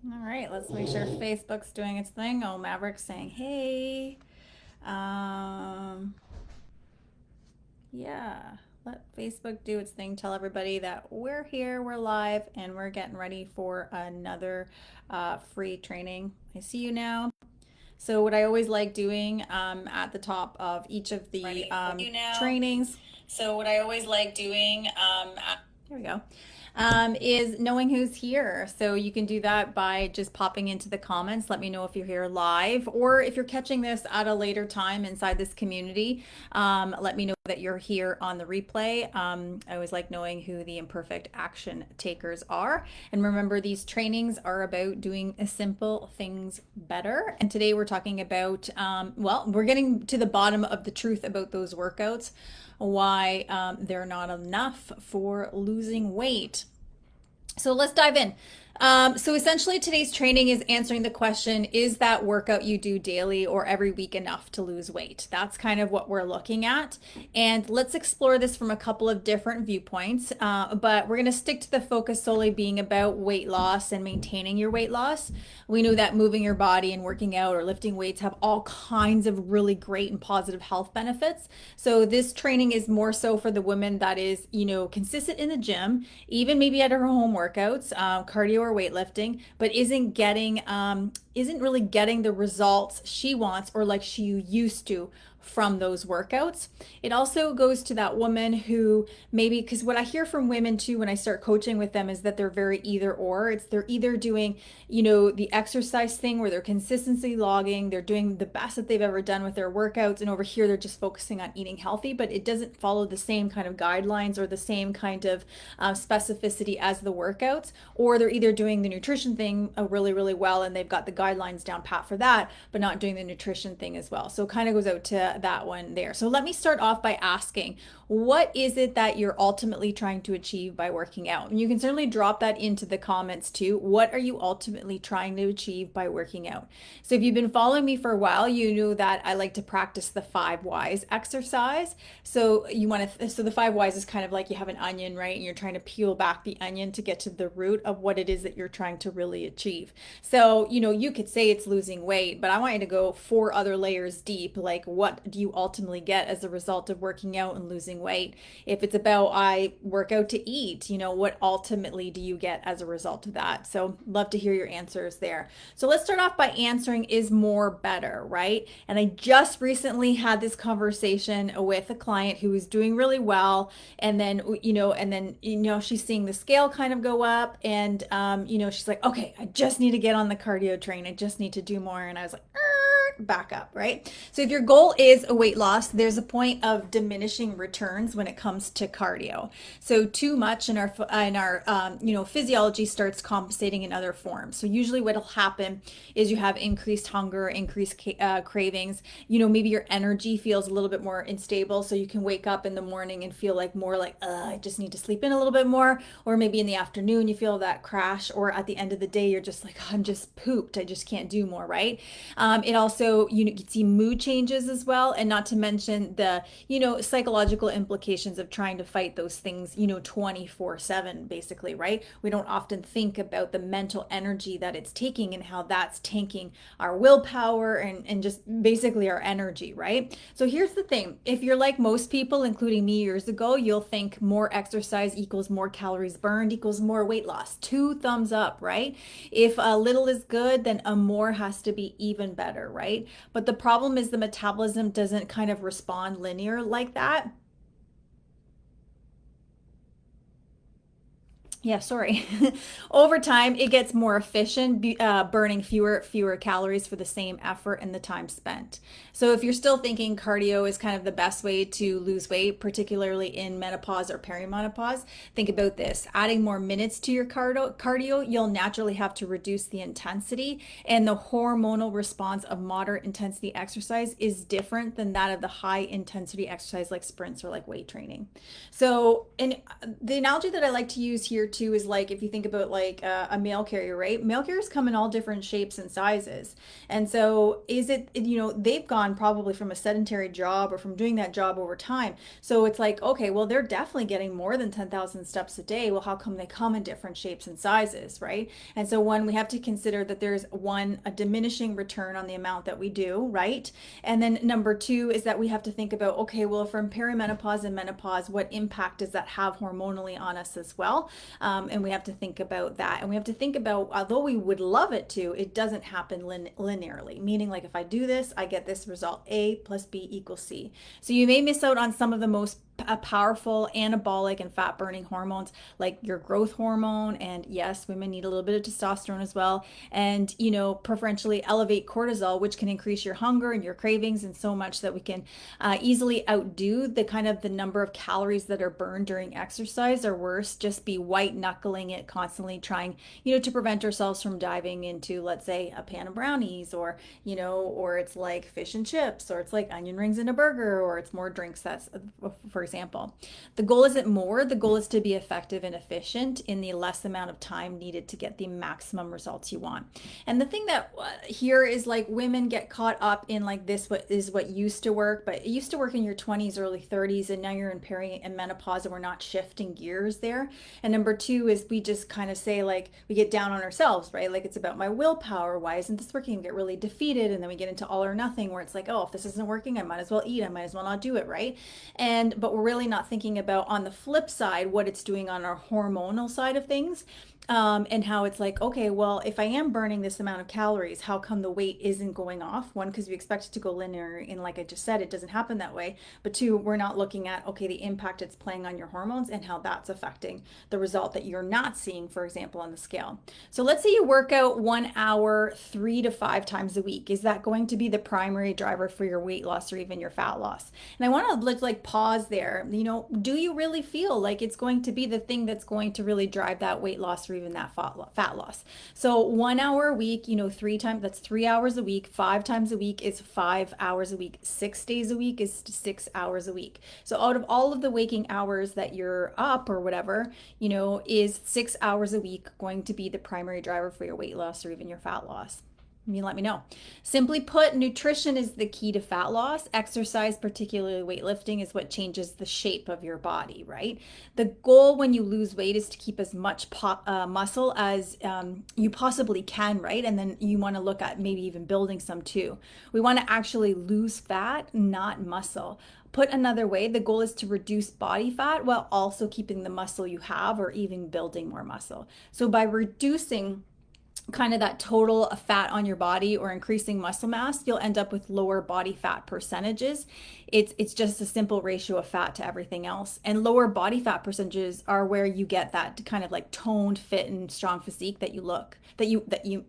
All right, let's make sure Facebook's doing its thing. Oh, Maverick's saying, hey. Um, yeah, let Facebook do its thing. Tell everybody that we're here, we're live, and we're getting ready for another free training. I see you now. So, what I always like doing at the top of each of the trainings. So, what I always like doing Here we go. Is knowing who's here. So you can do that by just popping into the comments. Let me know if you're here live or if you're catching this at a later time inside this community. Let me know that you're here on the replay. I always like knowing who the imperfect action takers are. And remember, these trainings are about doing simple things better. And today we're talking about, well, we're getting to the bottom of the truth about those workouts, why they're not enough for losing weight. So let's dive in. So essentially, today's training is answering the question, is that workout you do daily or every week enough to lose weight? That's kind of what we're looking at. And let's explore this from a couple of different viewpoints. But we're going to stick to the focus solely being about weight loss and maintaining your weight loss. We know that moving your body and working out or lifting weights have all kinds of really great and positive health benefits. So this training is more so for the woman that is, consistent in the gym, even maybe at her home workouts, cardio or weightlifting, but isn't really getting the results she wants or like she used to from those workouts. It also goes to that woman who maybe, because what I hear from women too when I start coaching with them is that they're very either or. It's they're either doing, the exercise thing where they're consistently logging, they're doing the best that they've ever done with their workouts, and over here they're just focusing on eating healthy, but it doesn't follow the same kind of guidelines or the same kind of specificity as the workouts. Or they're either doing the nutrition thing really, really well and they've got the guidelines down pat for that, but not doing the nutrition thing as well. So it kind of goes out to that one there. So let me start off by asking, what is it that you're ultimately trying to achieve by working out? And you can certainly drop that into the comments too. What are you ultimately trying to achieve by working out? So if you've been following me for a while, you know that I like to practice the 5 whys exercise. So so the 5 whys is kind of like you have an onion, right? And you're trying to peel back the onion to get to the root of what it is that you're trying to really achieve. So, you could say it's losing weight, but I want you to go 4 other layers deep. Like, what do you ultimately get as a result of working out and losing weight? If it's about I work out to eat, what ultimately do you get as a result of that? So, love to hear your answers there. So, let's start off by answering, is more better, right? And I just recently had this conversation with a client who was doing really well, and then she's seeing the scale kind of go up, and she's like, okay, I just need to get on the cardio train, I just need to do more. And I was like, back up, right? So if your goal is a weight loss, there's a point of diminishing returns when it comes to cardio. So too much in our physiology starts compensating in other forms. So usually what'll happen is you have increased hunger, increased cravings. Maybe your energy feels a little bit more unstable, so you can wake up in the morning and feel like more like, I just need to sleep in a little bit more. Or maybe in the afternoon you feel that crash, or at the end of the day you're just like, I'm just pooped, I just can't do more, right? It also, you can see mood changes as well, and not to mention the, psychological implications of trying to fight those things, 24/7, basically, right? We don't often think about the mental energy that it's taking and how that's tanking our willpower and just basically our energy, right? So here's the thing. If you're like most people, including me years ago, you'll think more exercise equals more calories burned equals more weight loss. 2 thumbs up, right? If a little is good, then a more has to be even better, right? But the problem is the metabolism doesn't kind of respond linear like that. Yeah, sorry. Over time, it gets more efficient, burning fewer calories for the same effort and the time spent. So if you're still thinking cardio is kind of the best way to lose weight, particularly in menopause or perimenopause, think about this. Adding more minutes to your cardio, you'll naturally have to reduce the intensity, and the hormonal response of moderate intensity exercise is different than that of the high intensity exercise like sprints or like weight training. So, and the analogy that I like to use here two is like, if you think about like a mail carrier, right? Mail carriers come in all different shapes and sizes. And so is it, they've gone probably from a sedentary job or from doing that job over time. So it's like, okay, well, they're definitely getting more than 10,000 steps a day. Well, how come they come in different shapes and sizes, right? And so one, we have to consider that there's one, a diminishing return on the amount that we do, right? And then number two is that we have to think about, okay, well, from perimenopause and menopause, what impact does that have hormonally on us as well? And we have to think about that. And we have to think about, although we would love it to, it doesn't happen linearly, meaning like if I do this, I get this result, A plus B equals C. So you may miss out on some of the most powerful anabolic and fat burning hormones like your growth hormone, and yes, women need a little bit of testosterone as well, and preferentially elevate cortisol, which can increase your hunger and your cravings, and so much that we can easily outdo the kind of the number of calories that are burned during exercise, or worse, just be white knuckling it, constantly trying to prevent ourselves from diving into, let's say, a pan of brownies, or or it's like fish and chips, or it's like onion rings in a burger, or it's more drinks. That's for example. The goal isn't more, the goal is to be effective and efficient in the less amount of time needed to get the maximum results you want. And the thing that here is like women get caught up in like this, what used to work, but it used to work in your 20s, early 30s, and now you're in peri and menopause and we're not shifting gears there. And number two is we just kind of say like, we get down on ourselves, right? Like it's about my willpower. Why isn't this working? We get really defeated, and then we get into all or nothing where it's like, oh, if this isn't working, I might as well eat. I might as well not do it, right? But we're really not thinking about, on the flip side, what it's doing on our hormonal side of things. And how it's like, okay, well, if I am burning this amount of calories, how come the weight isn't going off? One, because we expect it to go linear, and like I just said, it doesn't happen that way. But two, we're not looking at, okay, the impact it's playing on your hormones and how that's affecting the result that you're not seeing, for example, on the scale. So let's say you work out 1 hour 3 to 5 times a week. Is that going to be the primary driver for your weight loss or even your fat loss? And I want to like pause there. Do you really feel like it's going to be the thing that's going to really drive that weight loss or even that fat loss? So 1 hour a week, 3 times, that's 3 hours a week. 5 times a week is 5 hours a week. 6 days a week is 6 hours a week. So out of all of the waking hours that you're up or whatever, is 6 hours a week going to be the primary driver for your weight loss or even your fat loss? Let me know. Simply put, nutrition is the key to fat loss. Exercise, particularly weightlifting, is what changes the shape of your body, right? The goal when you lose weight is to keep as much muscle as you possibly can, right? And then you want to look at maybe even building some too. We want to actually lose fat, not muscle. Put another way, the goal is to reduce body fat while also keeping the muscle you have or even building more muscle. So by reducing kind of that total fat on your body or increasing muscle mass, you'll end up with lower body fat percentages. It's just a simple ratio of fat to everything else. And lower body fat percentages are where you get that kind of like toned, fit, and strong physique that you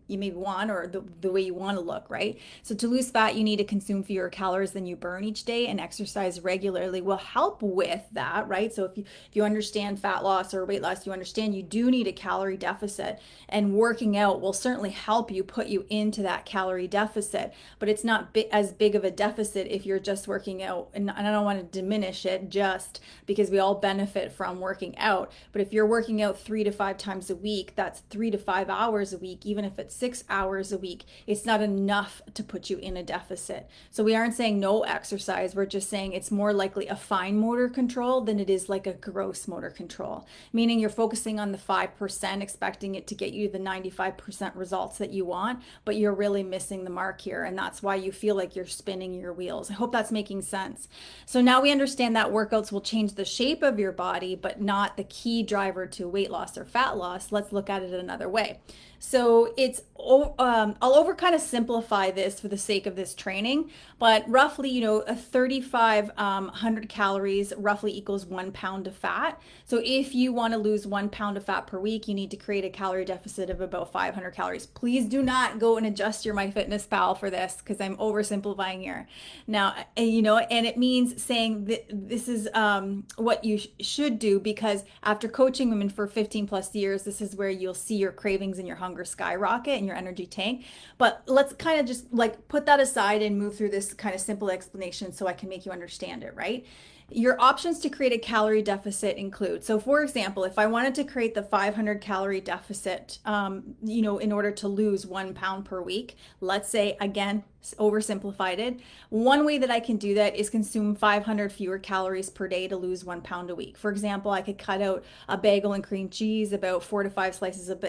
maybe want, or the way you want to look, right? So to lose fat, you need to consume fewer calories than you burn each day, and exercise regularly will help with that, right? So if you understand fat loss or weight loss, you understand you do need a calorie deficit, and working out will certainly help you put you into that calorie deficit, but it's not as big of a deficit if you're just working out. And I don't want to diminish it just because we all benefit from working out. But if you're working out 3 to 5 times a week, that's 3 to 5 hours a week. Even if it's 6 hours a week, it's not enough to put you in a deficit. So we aren't saying no exercise. We're just saying it's more likely a fine motor control than it is like a gross motor control, meaning you're focusing on the 5%, expecting it to get you the 95% results that you want, but you're really missing the mark here. And that's why you feel like you're spinning your wheels. I hope that's making sense. So now we understand that workouts will change the shape of your body, but not the key driver to weight loss or fat loss. Let's look at it another way. So I'll over kind of simplify this for the sake of this training, but roughly, a 3,500 calories roughly equals 1 pound of fat. So if you want to lose 1 pound of fat per week, you need to create a calorie deficit of about 500 calories. Please do not go and adjust your MyFitnessPal for this, because I'm oversimplifying here. Now, and it means saying that this is what you should do, because after coaching women for 15 plus years, this is where you'll see your cravings and your hunger skyrocket and your energy tank. But let's kind of just like put that aside and move through this kind of simple explanation so I can make you understand it, right? Your options to create a calorie deficit include, so for example, if I wanted to create the 500 calorie deficit, in order to lose 1 pound per week, let's say, again, oversimplified it, one way that I can do that is consume 500 fewer calories per day to lose 1 pound a week. For example, I could cut out a bagel and cream cheese, about 4 to 5 slices of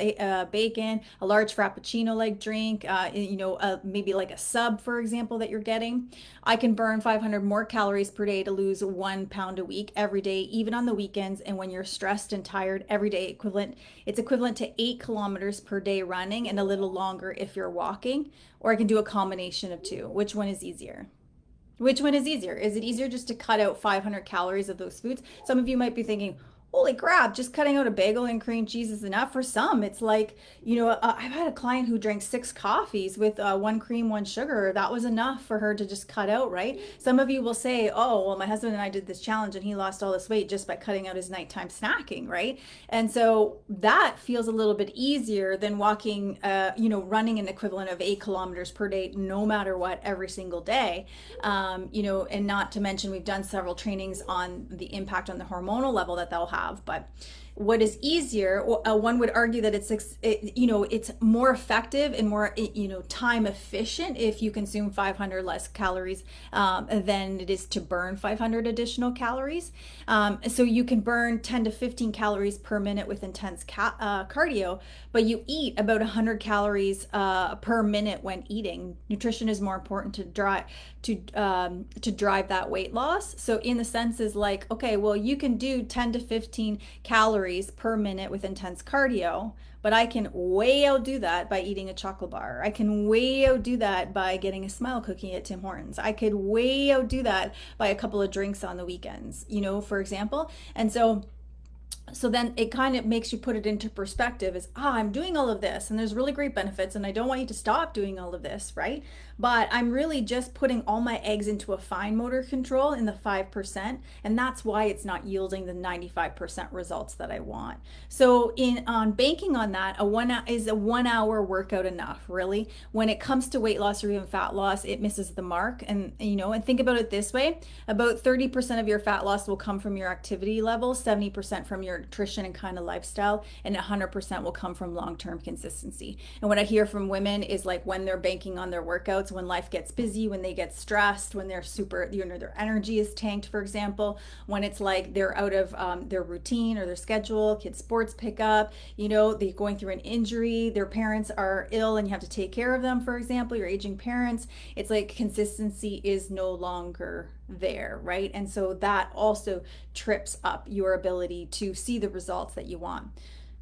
bacon, a large frappuccino like drink, maybe like a sub, for example, that you're getting. I can burn 500 more calories per day to lose 1 pound a week every day, even on the weekends. And when you're stressed and tired, every day it's equivalent to 8 kilometers per day running and a little longer if you're walking. Or I can do a combination of two. Which one is easier? Which one is easier? Is it easier just to cut out 500 calories of those foods? Some of you might be thinking, holy crap, just cutting out a bagel and cream cheese is enough. For some, it's like, I've had a client who drank 6 coffees with one cream, one sugar. That was enough for her to just cut out, right? Some of you will say, oh, well, my husband and I did this challenge and he lost all this weight just by cutting out his nighttime snacking, right? And so that feels a little bit easier than walking, running an equivalent of 8 kilometers per day, no matter what, every single day. And not to mention, we've done several trainings on the impact on the hormonal level that they'll have. But what is easier, one would argue that it's more effective and more time efficient if you consume 500 less calories than it is to burn 500 additional calories. So you can burn 10 to 15 calories per minute with intense cardio, but you eat about 100 calories per minute when eating. Nutrition is more important to drive that weight loss. So in the sense is like, okay, well, you can do 10 to 15 calories per minute with intense cardio, but I can way outdo that by eating a chocolate bar. I can way outdo that by getting a smile cookie at Tim Hortons. I could way outdo that by a couple of drinks on the weekends, for example. And so then it kind of makes you put it into perspective as, I'm doing all of this and there's really great benefits and I don't want you to stop doing all of this, right? But I'm really just putting all my eggs into a fine motor control in the 5%. And that's why it's not yielding the 95% results that I want. So on banking on that, is a 1 hour workout enough, really? When it comes to weight loss or even fat loss, it misses the mark. And think about it this way, about 30% of your fat loss will come from your activity level, 70% from your nutrition and kind of lifestyle, and 100% will come from long-term consistency. And what I hear from women is like when they're banking on their workouts, when life gets busy, when they get stressed, when they're super, their energy is tanked, for example, when it's like they're out of their routine or their schedule, kids' sports pick up, they're going through an injury, their parents are ill and you have to take care of them, for example, your aging parents. It's like consistency is no longer there, right? And so that also trips up your ability to see the results that you want.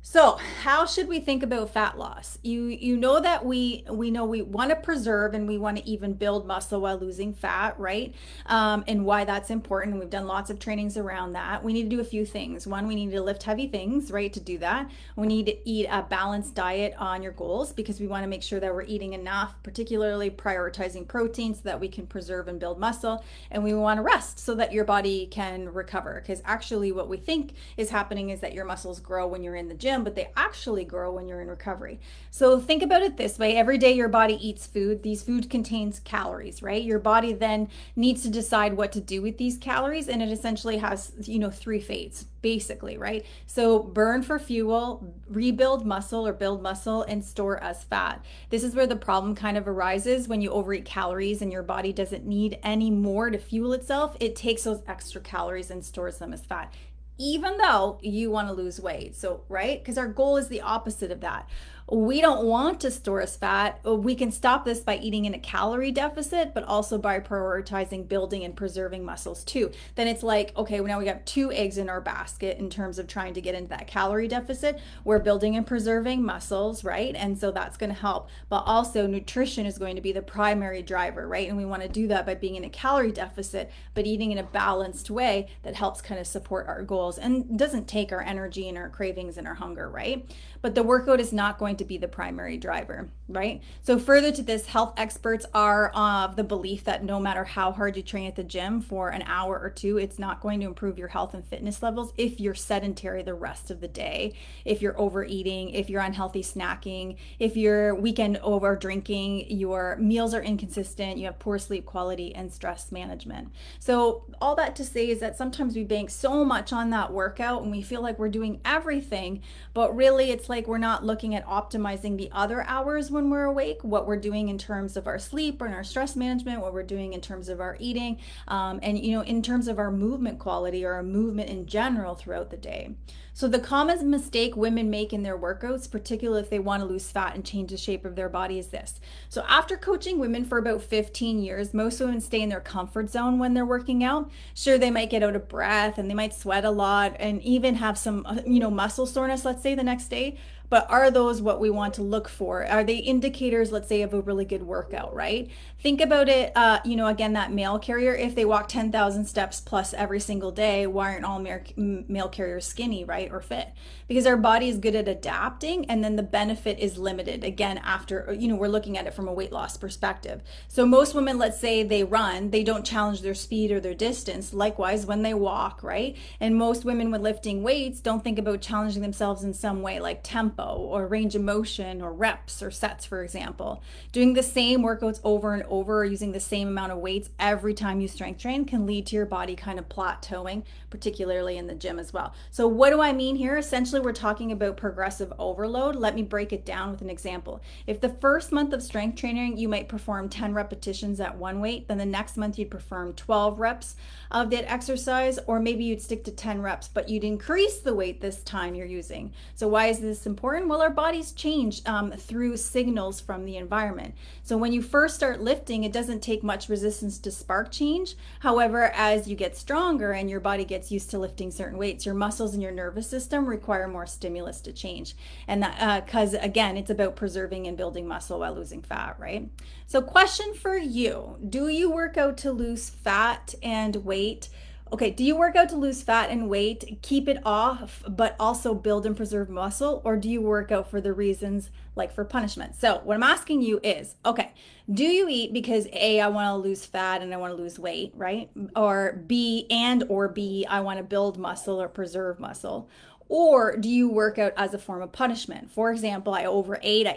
So how should we think about fat loss? You know that we know we want to preserve and we want to even build muscle while losing fat, right? And why that's important. We've done lots of trainings around that. We need to do a few things. One, we need to lift heavy things, right? To do that, we need to eat a balanced diet on your goals because we want to make sure that we're eating enough, particularly prioritizing protein so that we can preserve and build muscle. And we want to rest so that your body can recover, because actually what we think is happening is that your muscles grow when you're in the gym, but they actually grow when you're in recovery. So think about it this way. Every day your body eats food. These food contains calories, right? Your body then needs to decide what to do with these calories, and it essentially has, 3 fates, basically, right? So burn for fuel, rebuild muscle or build muscle, and store as fat. This is where the problem kind of arises when you overeat calories and your body doesn't need any more to fuel itself. It takes those extra calories and stores them as fat, even though you want to lose weight. So, right? Because our goal is the opposite of that. We don't want to store as fat. We can stop this by eating in a calorie deficit, but also by prioritizing building and preserving muscles too. Then it's like, okay, now we got 2 eggs in our basket in terms of trying to get into that calorie deficit. We're building and preserving muscles, right? And so that's going to help. But also nutrition is going to be the primary driver, right? And we want to do that by being in a calorie deficit, but eating in a balanced way that helps kind of support our goals and doesn't take our energy and our cravings and our hunger, right? But the workout is not going going to be the primary driver, right? So further to this, health experts are of the belief that no matter how hard you train at the gym for an hour or two, it's not going to improve your health and fitness levels if you're sedentary the rest of the day, if you're overeating, if you're unhealthy snacking, if you're weekend over drinking, your meals are inconsistent, you have poor sleep quality and stress management. So all that to say is that sometimes we bank so much on that workout and we feel like we're doing everything, but really it's like we're not looking at optimizing the other hours when we're awake, what we're doing in terms of our sleep and our stress management, what we're doing in terms of our eating, and in terms of our movement quality or our movement in general throughout the day. So the common mistake women make in their workouts, particularly if they want to lose fat and change the shape of their body, is this. So after coaching women for about 15 years, most women stay in their comfort zone when they're working out. Sure, they might get out of breath and they might sweat a lot and even have some, muscle soreness, let's say, the next day. But are those what we want to look for? Are they indicators, let's say, of a really good workout, right? Think about it, again, that mail carrier, if they walk 10,000 steps plus every single day, why aren't all mail carriers skinny, right, or fit? Because our body is good at adapting, and then the benefit is limited. Again, after, we're looking at it from a weight loss perspective. So most women, let's say they run, they don't challenge their speed or their distance. Likewise, when they walk, right? And most women with lifting weights don't think about challenging themselves in some way, like tempo or range of motion or reps or sets, for example. Doing the same workouts over and over or using the same amount of weights every time you strength train can lead to your body kind of plateauing, particularly in the gym as well. So what do I mean here? Essentially, we're talking about progressive overload. Let me break it down with an example. If the first month of strength training, you might perform 10 repetitions at one weight, then the next month you'd perform 12 reps of that exercise, or maybe you'd stick to 10 reps, but you'd increase the weight this time you're using. So why is this important? Well, our bodies change through signals from the environment. So when you first start lifting, it doesn't take much resistance to spark change. However, as you get stronger and your body gets used to lifting certain weights, your muscles and your nervous system require more stimulus to change. And that, because again, it's about preserving and building muscle while losing fat, right? So question for you, do you work out to lose fat and weight? Okay, do you work out to lose fat and weight, keep it off, but also build and preserve muscle? Or do you work out for the reasons like for punishment? So what I'm asking you is, okay, do you eat because A, I want to lose fat and I want to lose weight, right? Or B, I want to build muscle or preserve muscle? Or do you work out as a form of punishment? For example, I overate, I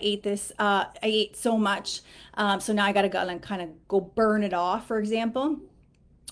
ate so much, so now I got to go and kind of go burn it off, for example.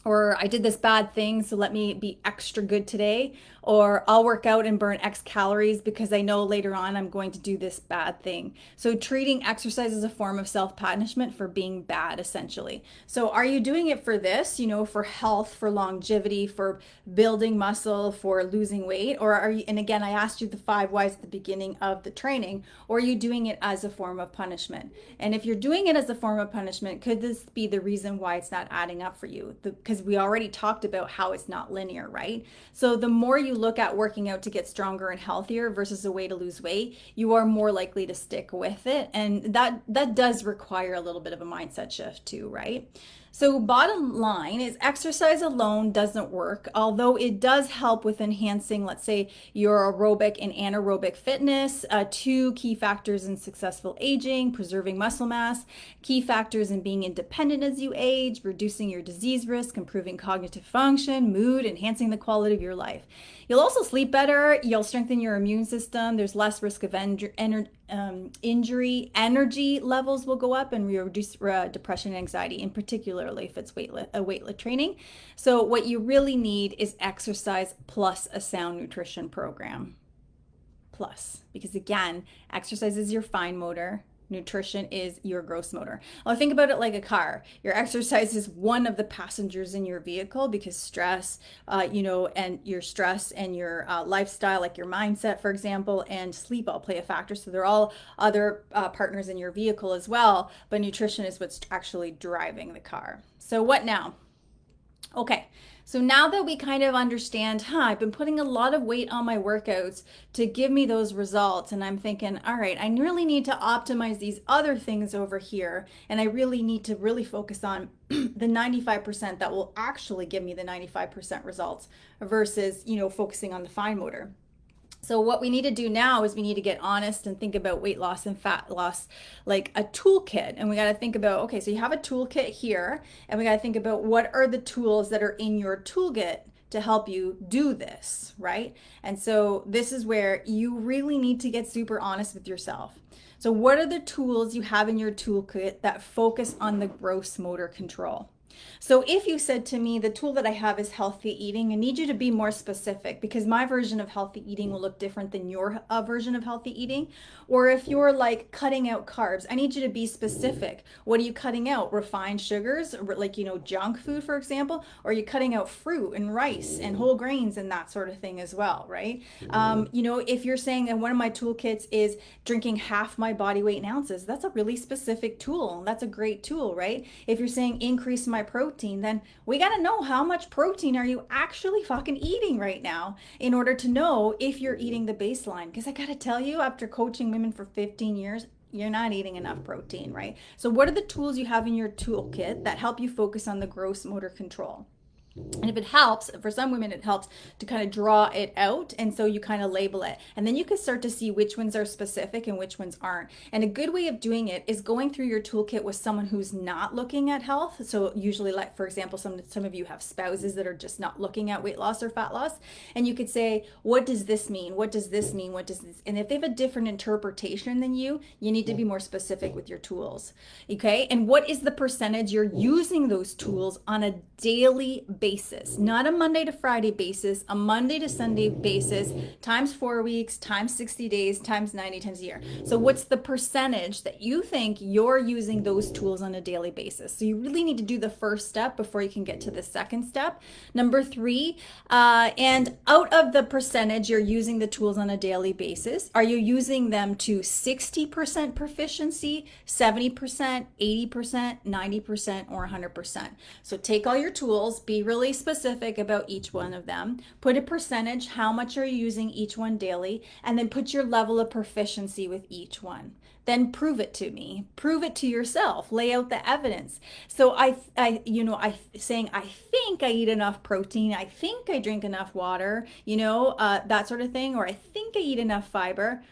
Or I did this bad thing, so let me be extra good today. Or I'll work out and burn X calories because I know later on I'm going to do this bad thing. So treating exercise as a form of self-punishment for being bad, essentially. So are you doing it for this, for health, for longevity, for building muscle, for losing weight? Or are you, and again, I asked you the 5 whys at the beginning of the training, or are you doing it as a form of punishment? And if you're doing it as a form of punishment, could this be the reason why it's not adding up for you? Because we already talked about how it's not linear, right? So the more you look at working out to get stronger and healthier versus a way to lose weight, you are more likely to stick with it. And that does require a little bit of a mindset shift too, right? So bottom line is exercise alone doesn't work, although it does help with enhancing, let's say, your aerobic and anaerobic fitness, 2 key factors in successful aging, preserving muscle mass, key factors in being independent as you age, reducing your disease risk, improving cognitive function, mood, enhancing the quality of your life. You'll also sleep better, you'll strengthen your immune system, there's less risk of injury, energy levels will go up, and reduce depression and anxiety, in particularly if it's weight training. So what you really need is exercise plus a sound nutrition program. Because again, exercise is your fine motor, nutrition is your gross motor. Well, think about it like a car. Your exercise is one of the passengers in your vehicle, because stress, and your stress and your lifestyle, like your mindset, for example, and sleep all play a factor. So they're all other partners in your vehicle as well, but nutrition is what's actually driving the car. So what now? Okay, so now that we kind of understand, I've been putting a lot of weight on my workouts to give me those results, and I'm thinking, all right, I really need to optimize these other things over here, and I really need to really focus on the 95% that will actually give me the 95% results versus, focusing on the fine motor. So what we need to do now is we need to get honest and think about weight loss and fat loss like a toolkit. And we got to think about, okay, so you have a toolkit here, and we got to think about what are the tools that are in your toolkit to help you do this, right? And so this is where you really need to get super honest with yourself. So what are the tools you have in your toolkit that focus on the gross motor control? So if you said to me, the tool that I have is healthy eating, I need you to be more specific, because my version of healthy eating will look different than your version of healthy eating. Or if you're like cutting out carbs, I need you to be specific. What are you cutting out? Refined sugars, like, junk food, for example? Or are you cutting out fruit and rice and whole grains and that sort of thing as well, right? If you're saying that one of my toolkits is drinking half my body weight in ounces, that's a really specific tool. That's a great tool, right? If you're saying increase my protein, then we got to know how much protein are you actually fucking eating right now in order to know if you're eating the baseline. Because I got to tell you, after coaching women for 15 years, you're not eating enough protein, right? So what are the tools you have in your toolkit that help you focus on the gross motor control? And if it helps, for some women, it helps to kind of draw it out. And so you kind of label it. And then you can start to see which ones are specific and which ones aren't. And a good way of doing it is going through your toolkit with someone who's not looking at health. So usually, like, for example, some of you have spouses that are just not looking at weight loss or fat loss. And you could say, what does this mean? What does this mean? What does this? And if they have a different interpretation than you need to be more specific with your tools. Okay. And what is the percentage you're using those tools on a daily basis, not a Monday to Friday basis, a Monday to Sunday basis, times 4 weeks, times 60 days, times 90, times a year. So what's the percentage that you think you're using those tools on a daily basis? So you really need to do the first step before you can get to the second step. Number 3, and out of the percentage you're using the tools on a daily basis, are you using them to 60% proficiency, 70%, 80%, 90%, or 100%? So take all your tools, be really specific about each one of them, put a percentage, how much are you using each one daily, and then put your level of proficiency with each one. Then prove it to me, prove it to yourself, lay out the evidence. So I saying, I think I eat enough protein, I think I drink enough water, that sort of thing, or I think I eat enough fiber.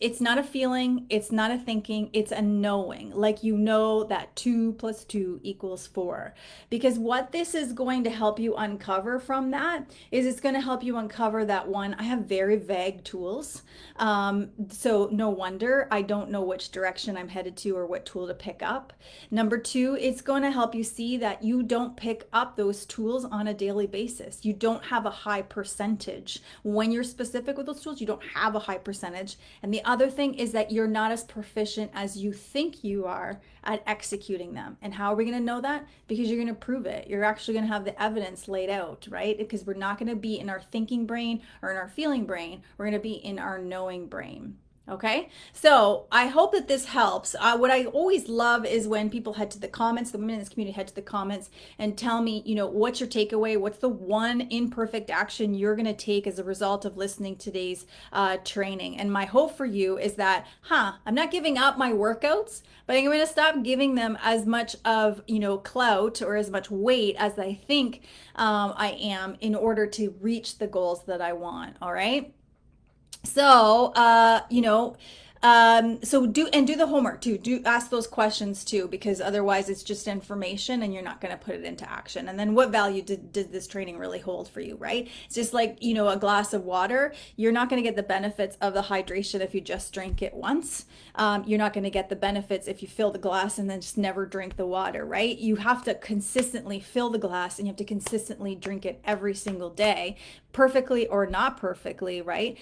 It's not a feeling, it's not a thinking, it's a knowing. Like, that 2 + 2 = 4. Because what this is going to help you uncover from that is it's going to help you uncover that, one, I have very vague tools. So no wonder I don't know which direction I'm headed to or what tool to pick up. Number 2, it's going to help you see that you don't pick up those tools on a daily basis. You don't have a high percentage. When you're specific with those tools, you don't have a high percentage. And the other thing is that you're not as proficient as you think you are at executing them. And how are we going to know that? Because you're going to prove it. You're actually going to have the evidence laid out, right? Because we're not going to be in our thinking brain or in our feeling brain. We're going to be in our knowing brain. Okay, so I hope that this helps. What I always love is when people head to the comments, the women in this community head to the comments and tell me, what's your takeaway? What's the one imperfect action you're going to take as a result of listening to today's training? And my hope for you is that, I'm not giving up my workouts, but I'm going to stop giving them as much of, clout or as much weight as I think I am in order to reach the goals that I want. All right. So, so do the homework too. Do ask those questions too, because otherwise it's just information and you're not going to put it into action. And then what value did this training really hold for you, right? It's just like, a glass of water. You're not going to get the benefits of the hydration if you just drink it once. You're not going to get the benefits if you fill the glass and then just never drink the water, right? You have to consistently fill the glass and you have to consistently drink it every single day, perfectly or not perfectly, right?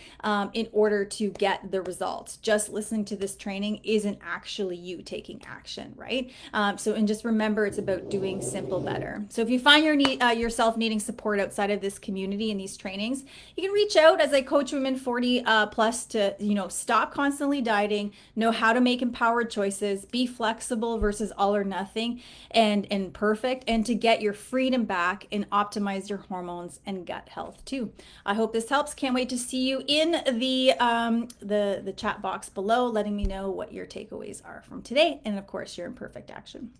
In order to get the results. Just listening to this training isn't actually you taking action, right? And just remember, it's about doing simple better. So if you find yourself needing support outside of this community and these trainings, you can reach out as I coach women 40 plus to, stop constantly dieting, know how to make empowered choices, be flexible versus all or nothing and perfect, and to get your freedom back and optimize your hormones and gut health too. I hope this helps. Can't wait to see you in the chat box below, letting me know what your takeaways are from today, and of course your imperfect action.